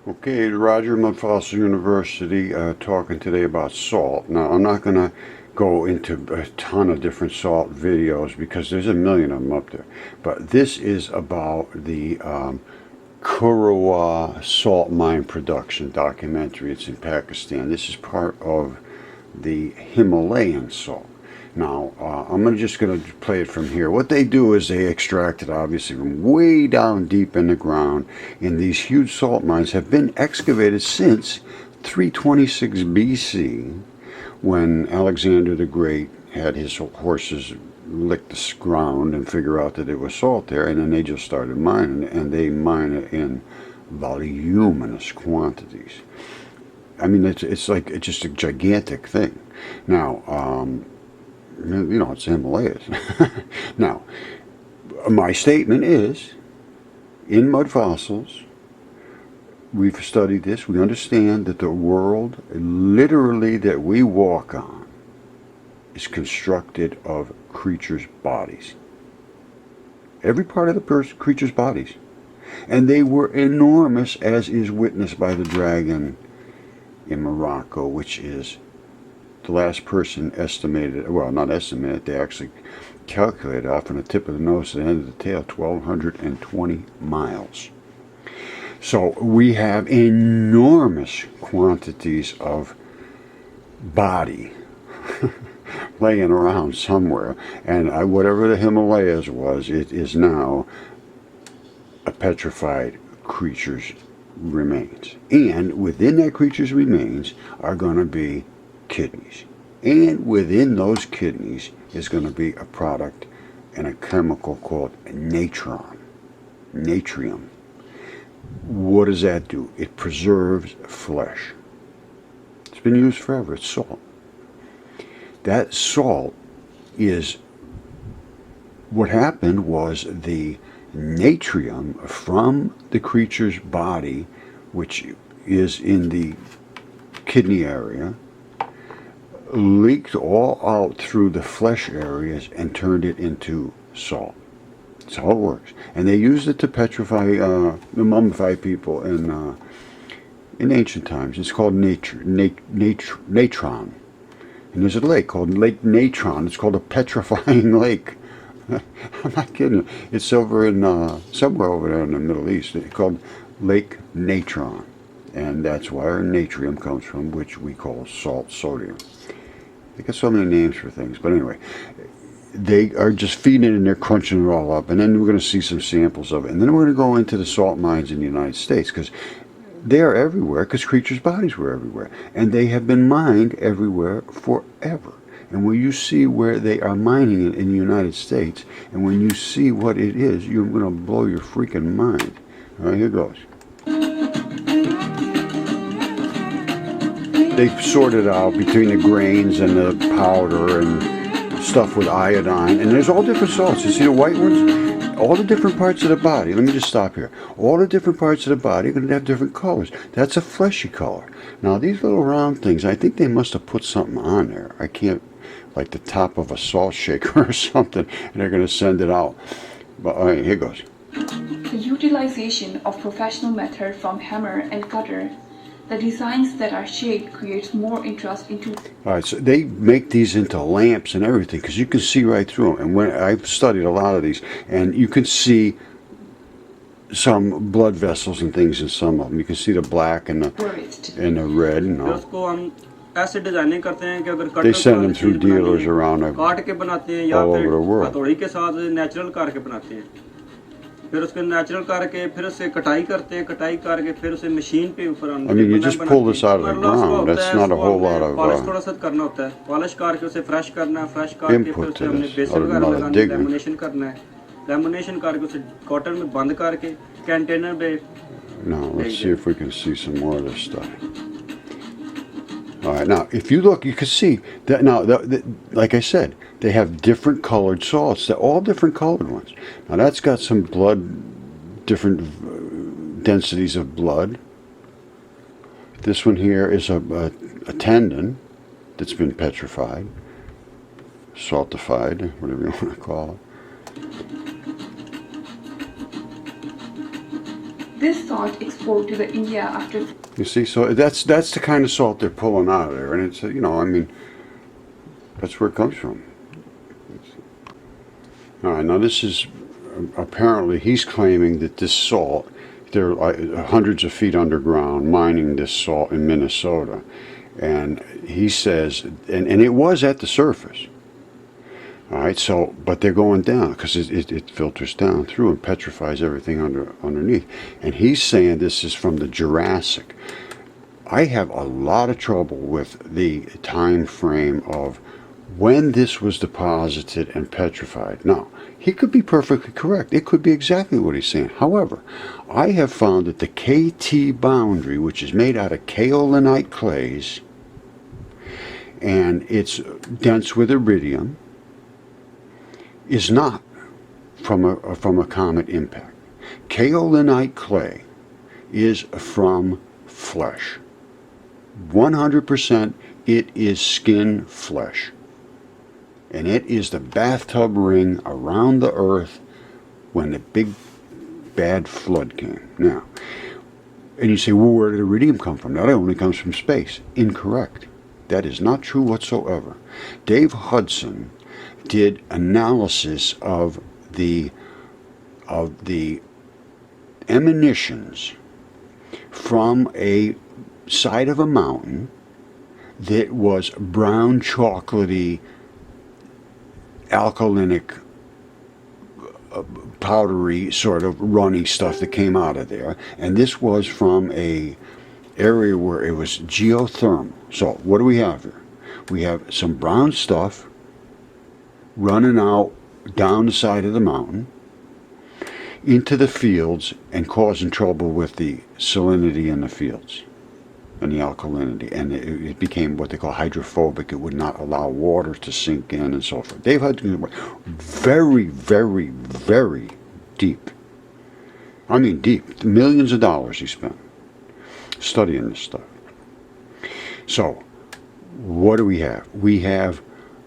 Okay, Roger, Mudfossil University, talking today about salt. Now, I'm not going to go into a ton of different salt videos because there's a million of them up there. But this is about the Kurawa salt mine production documentary. It's in Pakistan. This is part of the Himalayan salt. Now, I'm just going to play it from here. What they do is they extract it, obviously, from way down deep in the ground. And these huge salt mines have been excavated since 326 BC, when Alexander the Great had his horses lick the ground and figure out that there was salt there. And then they just started mining it, and they mine it in voluminous quantities. I mean, it's just a gigantic thing. Now, it's the Himalayas. Now, my statement is, in mud fossils, we've studied this, we understand that the world, literally, that we walk on is constructed of creatures' bodies. Every part of the creature's bodies. And they were enormous, as is witnessed by the dragon in Morocco, which is the last person estimated, well, not estimated, they actually calculated off from the tip of the nose to the end of the tail, 1,220 miles. So we have enormous quantities of body laying around somewhere. And whatever the Himalayas was, it is now a petrified creature's remains. And within that creature's remains are going to be kidneys. And within those kidneys is going to be a product and a chemical called natrium. What does that do? It preserves flesh. It's been used forever. It's salt. That salt is, what happened was the natrium from the creature's body, which is in the kidney area, leaked all out through the flesh areas and turned it into salt. That's how it works. And they used it to petrify, mummify people in ancient times. It's called natron. And there's a lake called Lake Natron. It's called a petrifying lake. I'm not kidding you. It's over in somewhere over there in the Middle East. It's called Lake Natron. And that's where natrium comes from, which we call salt sodium. They got so many names for things, but anyway, they are just feeding it and they're crunching it all up. And then we're going to see some samples of it. And then we're going to go into the salt mines in the United States, because they are everywhere, because creatures' bodies were everywhere. And they have been mined everywhere forever. And when you see where they are mining it in the United States, and when you see what it is, you're going to blow your freaking mind. All right, here goes. They've sorted out between the grains and the powder and stuff with iodine. And there's all different salts. You see the white ones? All the different parts of the body. Let me just stop here. All the different parts of the body are going to have different colors. That's a fleshy color. Now, these little round things, I think they must have put something on there. I can't, like the top of a salt shaker or something, and they're going to send it out. But all right, here goes. The utilization of professional method from hammer and cutter, the designs that are shaped creates more interest into. All right, so they make these into lamps and everything, because you can see right through them. And when I've studied a lot of these, and you can see some blood vessels and things in some of them. You can see the black and the red. They send them through dealers around all over the world. फिर उसको natural करके फिर उसे कटाई करके फिर उसे machine पे ऊपर I mean, you just pull this out of the ground. That's not a whole lot of polish थोड़ा सा करना होता है. पॉलिश करके उसे फ्रेश करना है, फ्रेश करके फिर उसे हमने बेसन वगैरह लगाना है, लेमिनेशन करना है, लेमिनेशन करके उसे कॉटन में बंद करके कंटेनर में. Now let's see if we can see some more of this stuff. All right, now if you look, you can see that now. Like I said, they have different colored salts. They're all different colored ones. Now that's got some blood, different densities of blood. This one here is a tendon that's been petrified, saltified, whatever you want to call it. This salt exported to the India after. You see, so that's the kind of salt they're pulling out of there, and it's I mean, that's where it comes from. All right, now this is apparently he's claiming that this salt, they're hundreds of feet underground mining this salt in Minnesota, and he says, and it was at the surface. All right, so but they're going down because it filters down through and petrifies everything underneath. And he's saying this is from the Jurassic. I have a lot of trouble with the time frame of when this was deposited and petrified. Now, he could be perfectly correct. It could be exactly what he's saying. However, I have found that the KT boundary, which is made out of kaolinite clays, and it's dense with iridium, is not from a comet impact. Kaolinite clay is from flesh. 100% it is skin flesh. And it is the bathtub ring around the earth when the big bad flood came. Now, and you say, well, where did iridium come from? That only comes from space. Incorrect. That is not true whatsoever. Dave Hudson did analysis of the emanations from a side of a mountain that was brown chocolatey alkalinic powdery sort of runny stuff that came out of there, and this was from a area where it was geothermal. So what do we have here? We have some brown stuff running out down the side of the mountain into the fields and causing trouble with the salinity in the fields and the alkalinity, and it became what they call hydrophobic. It would not allow water to sink in and so forth. Dave Hudson went very, very, very deep. I mean deep. Millions of dollars he spent studying this stuff. So what do we have? We have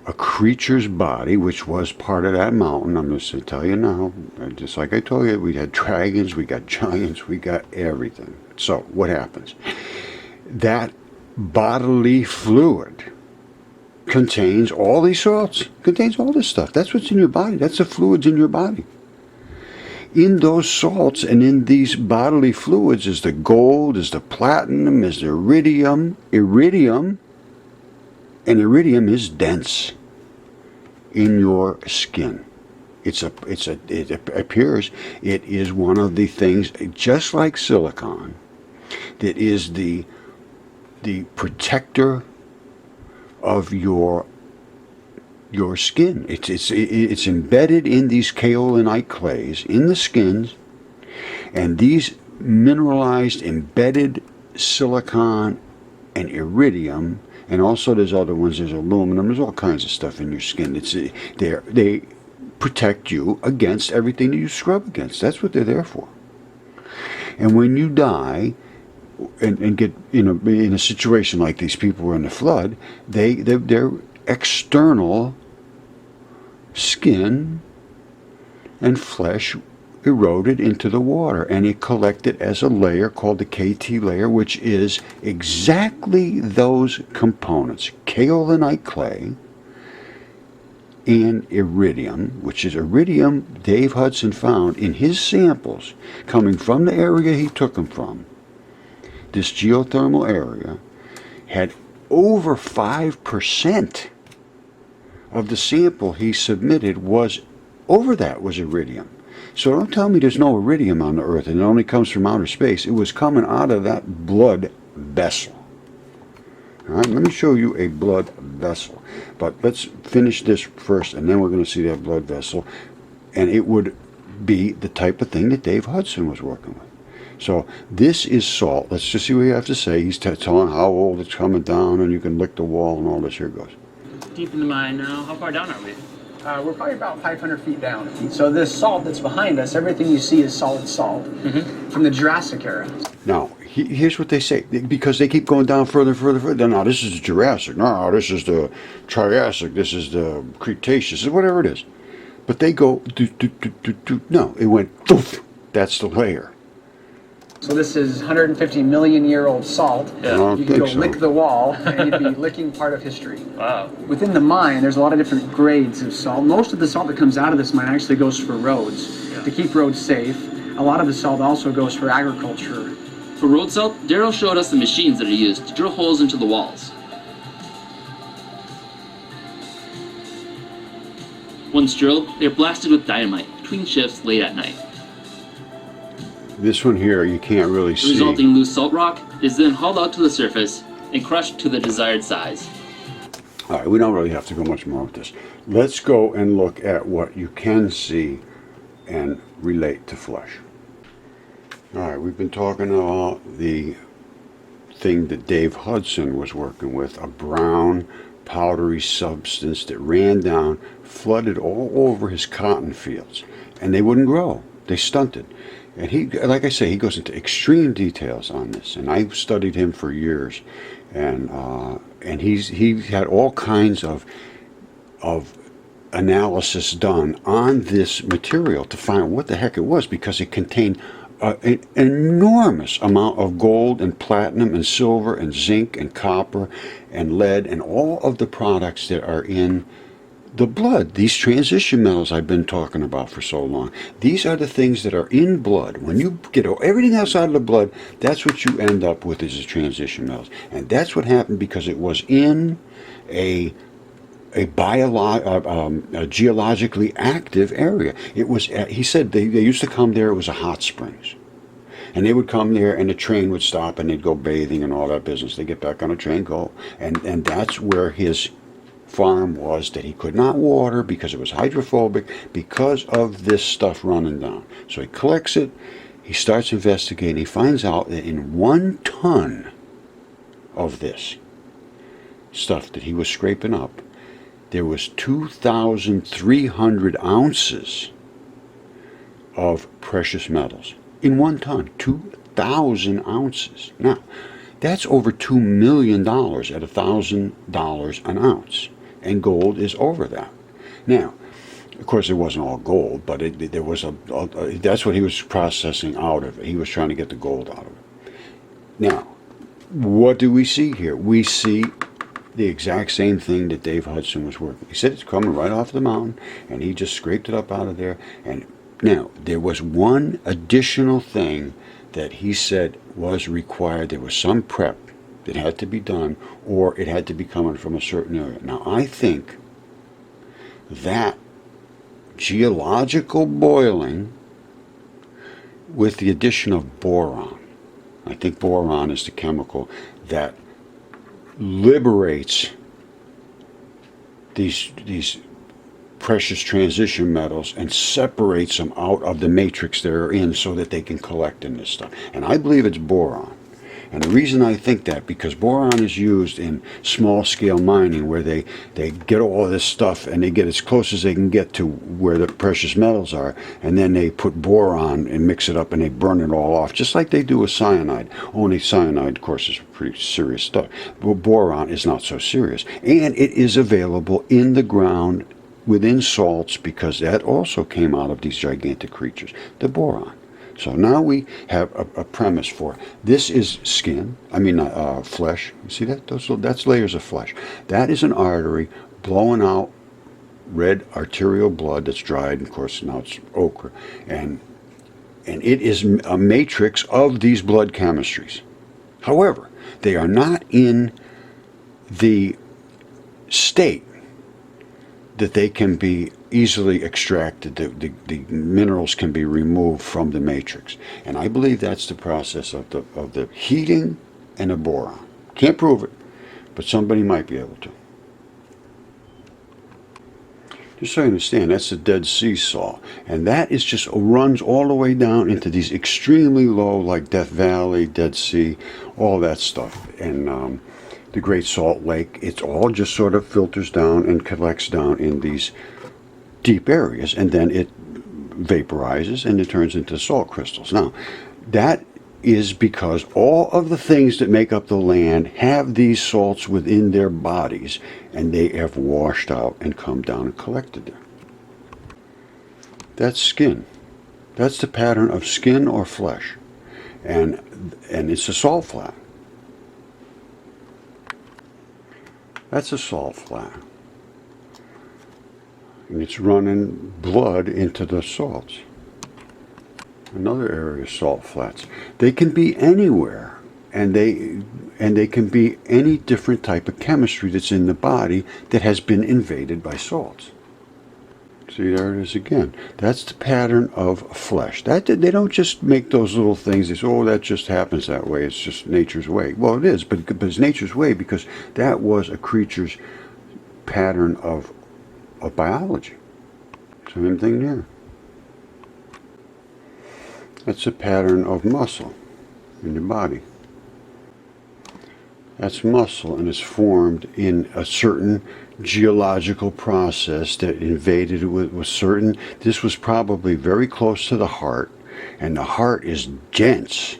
a creature's body, which was part of that mountain. I'm going to tell you now, just like I told you, we had dragons, we got giants, we got everything. So what happens? That bodily fluid contains all these salts, contains all this stuff. That's what's in your body. That's the fluids in your body. In those salts and in these bodily fluids is the gold, is the platinum, is the iridium. And iridium is dense in your skin. It appears it is one of the things, just like silicon, that is the protector of your skin. It's embedded in these kaolinite clays in the skins, and these mineralized embedded silicon and iridium, and also there's other ones, there's aluminum, there's all kinds of stuff in your skin. They protect you against everything that you scrub against. That's what they're there for. And when you die and get in a situation like these people were in the flood, their external skin and flesh eroded into the water, and it collected as a layer called the KT layer, which is exactly those components: kaolinite clay and iridium, which is iridium Dave Hudson found in his samples coming from the area he took them from. This geothermal area had over 5% of the sample he submitted was iridium. So don't tell me there's no iridium on the earth and it only comes from outer space. It was coming out of that blood vessel. All right, let me show you a blood vessel. But let's finish this first, and then we're going to see that blood vessel. And it would be the type of thing that Dave Hudson was working with. So this is salt. Let's just see what you have to say. He's telling how old it's coming down, and you can lick the wall and all this. Here it goes. Deep in the mine now. How far down are we? We're probably about 500 feet down. So this salt that's behind us, everything you see is solid salt from the Jurassic era. Now, here's what they say, because they keep going down further. Now, this is the Jurassic. No, this is the Triassic. This is the Cretaceous. Whatever it is. But they go, no, it went, doof. That's the layer. So this is 150 million year old salt. Yeah. I don't You could think go so. lick the wall and you'd be licking part of history. Wow. Within the mine, there's a lot of different grades of salt. Most of the salt that comes out of this mine actually goes for roads, to keep roads safe. A lot of the salt also goes for agriculture. For road salt, Daryl showed us the machines that are used to drill holes into the walls. Once drilled, they are blasted with dynamite between shifts late at night. This one here, you can't really The see. resulting loose salt rock is then hauled out to the surface and crushed to the desired size. All right, we don't really have to go much more with this. Let's go and look at what you can see and relate to flesh. All right, we've been talking about the thing that Dave Hudson was working with, a brown, powdery substance that ran down, flooded all over his cotton fields, and they wouldn't grow. They stunted. And he, like I say, he goes into extreme details on this, and I've studied him for years, and he had all kinds of analysis done on this material to find out what the heck it was, because it contained an enormous amount of gold and platinum and silver and zinc and copper and lead and all of the products that are in the blood, these transition metals I've been talking about for so long. These are the things that are in blood. When you get everything else out of the blood, that's what you end up with is the transition metals. And that's what happened because it was in a geologically active area. It was. He said they used to come there. It was a hot springs, and they would come there, and the train would stop, and they'd go bathing and all that business. They get back on a train, go, and that's where his farm was that he could not water because it was hydrophobic because of this stuff running down. So he collects it. He starts investigating. He finds out that in 1 ton of this stuff that he was scraping up, there was 2,300 ounces of precious metals. In 1 ton, 2,000 ounces. Now, that's over $2 million at $1,000 an ounce. And gold is over that. Now, of course, it wasn't all gold, but there was that's what he was processing out of it. He was trying to get the gold out of it. Now, what do we see here? We see the exact same thing that Dave Hudson was working. He said it's coming right off the mountain, and he just scraped it up out of there. And now, there was one additional thing that he said was required. There was some prep that had to be done, or it had to be coming from a certain area. Now, I think that geological boiling with the addition of boron, I think boron is the chemical that liberates these precious transition metals and separates them out of the matrix they're in so that they can collect in this stuff. And I believe it's boron. And the reason I think that, because boron is used in small-scale mining where they get all this stuff and they get as close as they can get to where the precious metals are, and then they put boron and mix it up and they burn it all off, just like they do with cyanide. Only cyanide, of course, is pretty serious stuff. But boron is not so serious. And it is available in the ground within salts because that also came out of these gigantic creatures, the boron. So now we have a premise for this is skin. I mean flesh. You see that? That's layers of flesh. That is an artery blowing out red arterial blood that's dried. Of course, now it's ochre, and it is a matrix of these blood chemistries. However, they are not in the state that they can be easily extracted, the minerals can be removed from the matrix. And I believe that's the process of the heating and the boron. Can't prove it, but somebody might be able to. Just so you understand, that's the Dead Sea salt. And that is just runs all the way down into these extremely low, like Death Valley, Dead Sea, all that stuff. And the Great Salt Lake, it's all just sort of filters down and collects down in these deep areas, and then it vaporizes and it turns into salt crystals. Now, that is because all of the things that make up the land have these salts within their bodies, and they have washed out and come down and collected there. That's skin. That's the pattern of skin or flesh. and it's a salt flat. That's a salt flat. And it's running blood into the salts. Another area of salt flats. They can be anywhere, and they can be any different type of chemistry that's in the body that has been invaded by salts. See, there it is again. That's the pattern of flesh. They don't just make those little things. They say, oh, that just happens that way. It's just nature's way. Well, it is, but it's nature's way because that was a creature's pattern of biology. Same thing there. That's a pattern of muscle in your body. That's muscle, and it's formed in a certain geological process that invaded it with certain. This was probably very close to the heart, and the heart is dense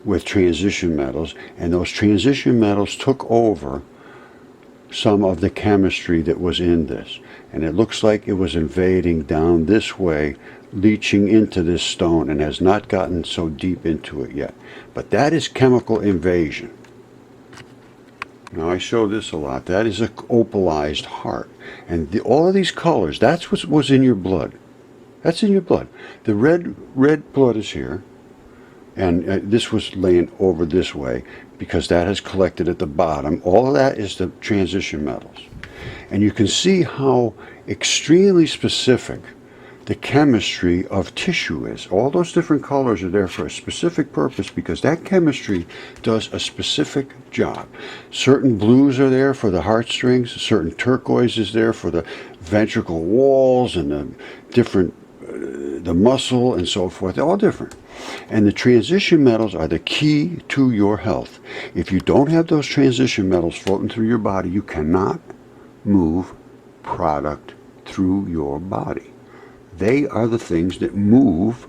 with transition metals, and those transition metals took over some of the chemistry that was in this, and it looks like it was invading down this way, leaching into this stone, and has not gotten so deep into it yet. But that is chemical invasion. Now, I show this a lot. That is an opalized heart. And all of these colors, that's what was in your blood. That's in your blood. The red blood is here. And this was laying over this way because that has collected at the bottom. All of that is the transition metals. And you can see how extremely specific the chemistry of tissue is. All those different colors are there for a specific purpose because that chemistry does a specific job. Certain blues are there for the heartstrings, certain turquoise is there for the ventricle walls and the different, the muscle and so forth. They're all different. And the transition metals are the key to your health. If you don't have those transition metals floating through your body, you cannot move product through your body. They are the things that move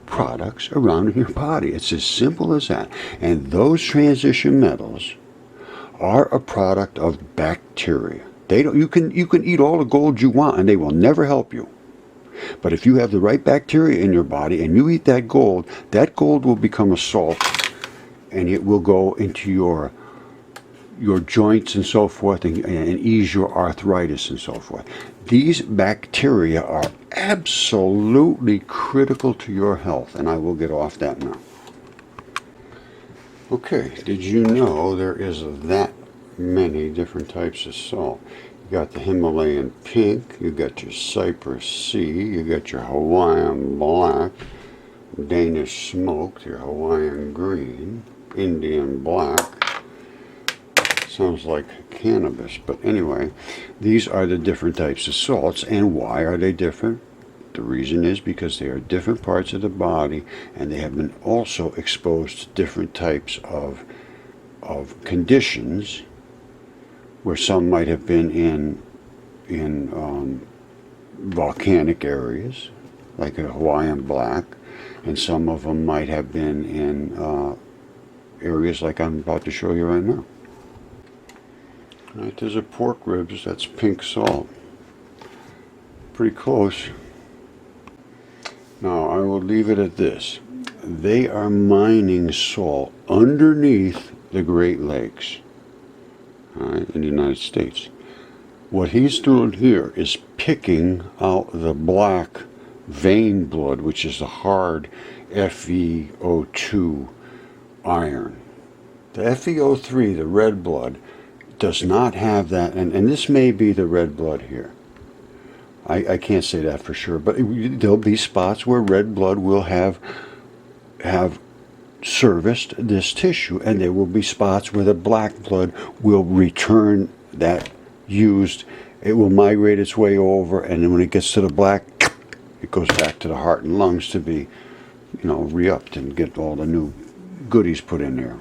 products around in your body. It's as simple as that. And those transition metals are a product of bacteria. You can eat all the gold you want and they will never help you. But if you have the right bacteria in your body and you eat that gold will become a salt and it will go into your joints and so forth and ease your arthritis and so forth. These bacteria are absolutely critical to your health, and I will get off that now. Okay, did you know there is that many different types of salt? You got the Himalayan pink, you got your Cypress sea, you got your Hawaiian black, Danish smoked, your Hawaiian green, Indian black. Sounds like cannabis, but anyway, these are the different types of salts. And why are they different? The reason is because they are different parts of the body, and they have been also exposed to different types of conditions, where some might have been in volcanic areas, like a Hawaiian black, and some of them might have been in areas like I'm about to show you right now. Right, there's a pork ribs, that's pink salt. Pretty close. Now, I will leave it at this. They are mining salt underneath the Great Lakes, right, in the United States. What he's doing here is picking out the black vein blood, which is the hard FeO2 iron. The FeO3, the red blood, does not have that, and this may be the red blood here. I can't say that for sure, but there'll be spots where red blood will have serviced this tissue, and there will be spots where the black blood will return that used. It will migrate its way over, and then when it gets to the black, it goes back to the heart and lungs to be, re-upped and get all the new goodies put in there.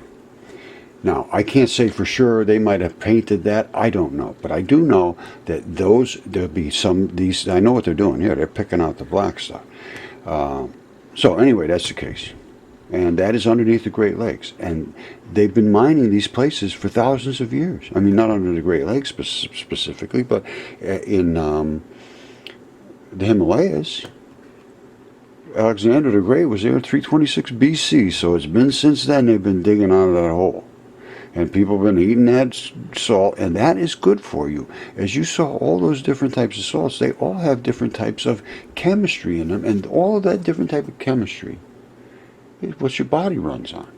Now, I can't say for sure they might have painted that. I don't know. But I do know that there'll be these, I know what they're doing here. They're picking out the black stuff. So anyway, that's the case. And that is underneath the Great Lakes. And they've been mining these places for thousands of years. I mean, not under the Great Lakes specifically, but in the Himalayas, Alexander the Great was there in 326 BC, so it's been since then they've been digging out of that hole. And people have been eating that salt, and that is good for you. As you saw, all those different types of salts, they all have different types of chemistry in them, and all of that different type of chemistry is what your body runs on.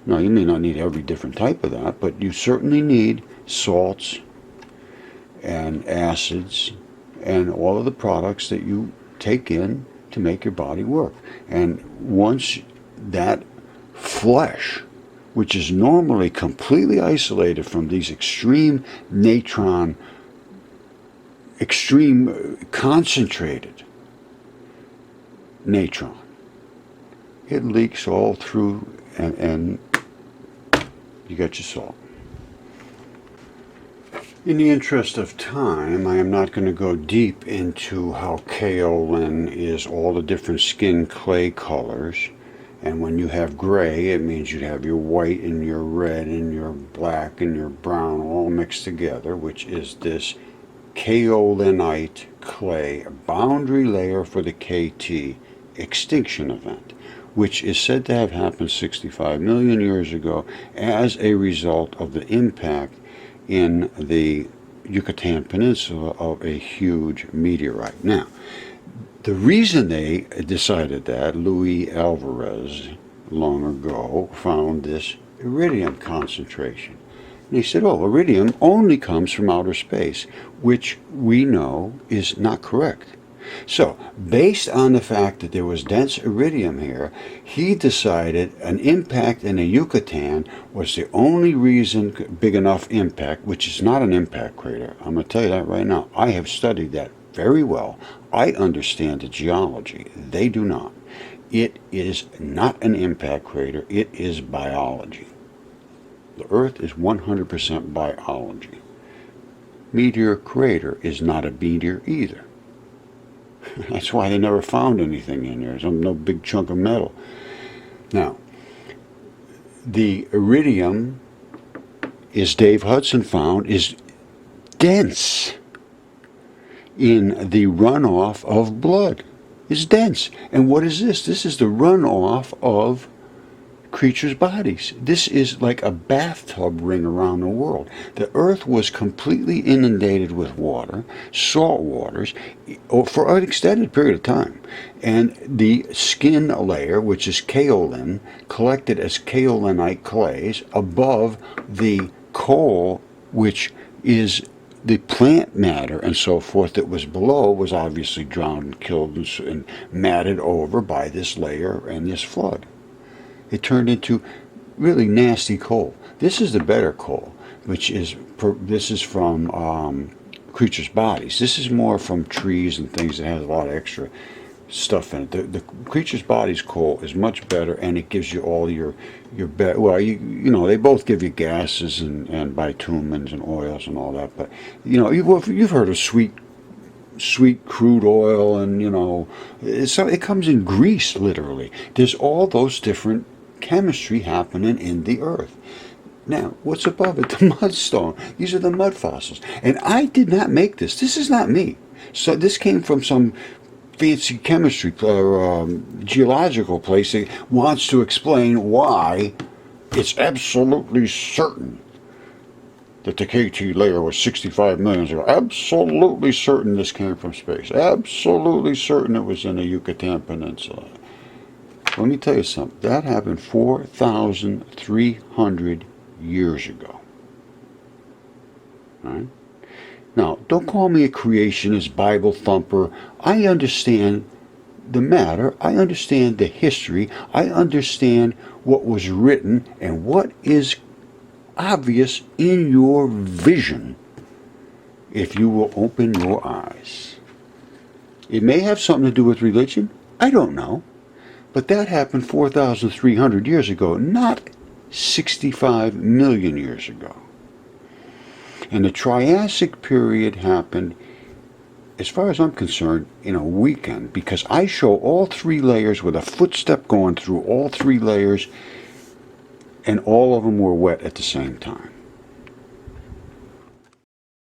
Now, you may not need every different type of that, but you certainly need salts and acids and all of the products that you take in to make your body work. And once that flesh, which is normally completely isolated from these extreme natron, extreme concentrated natron, it leaks all through, and you got your salt. In the interest of time, I am not going to go deep into how kaolin is all the different skin clay colors. And when you have gray, it means you have your white and your red and your black and your brown all mixed together, which is this kaolinite clay boundary layer for the KT extinction event, which is said to have happened 65 million years ago as a result of the impact in the Yucatan Peninsula of a huge meteorite. Now, the reason they decided that, Luis Alvarez long ago found this iridium concentration. And he said, oh, iridium only comes from outer space, which we know is not correct. So, based on the fact that there was dense iridium here, he decided an impact in the Yucatan was the only reason, big enough impact, which is not an impact crater. I'm going to tell you that right now. I have studied that very well. I understand the geology. They do not. It is not an impact crater. It is biology. The Earth is 100% biology. Meteor crater is not a meteor either. That's why they never found anything in there. There's no big chunk of metal. Now, the iridium, as Dave Hudson found, is dense in the runoff of blood. It's dense. And what is this? This is the runoff of creatures' bodies. This is like a bathtub ring around the world. The Earth was completely inundated with water, salt waters, for an extended period of time. And the skin layer, which is kaolin, collected as kaolinite clays above the coal, which is the plant matter and so forth that was below, was obviously drowned and killed and matted over by this layer and this flood. It turned into really nasty coal. This is the better coal, which is, this is from creatures' bodies. This is more from trees and things that has a lot of extra stuff in it. The creature's body's coal is much better, and it gives you all your well, you know, they both give you gases and bitumens and oils and all that. But you know, you've heard of sweet crude oil, and you know, it comes in grease literally. There's all those different chemistry happening in the Earth. Now, what's above it? The mudstone. These are the mud fossils. And I did not make this. This is not me. So this came from some fancy chemistry geological place that wants to explain why it's absolutely certain that the KT layer was 65 million years ago. Absolutely certain this came from space. Absolutely certain it was in the Yucatan Peninsula. Let me tell you something. That happened 4,300 years ago. All right? Now, don't call me a creationist, Bible thumper. I understand the matter. I understand the history. I understand what was written and what is obvious in your vision if you will open your eyes. It may have something to do with religion. I don't know. But that happened 4,300 years ago, not 65 million years ago. And the Triassic period happened, as far as I'm concerned, in a weekend, because I show all three layers with a footstep going through all three layers, and all of them were wet at the same time.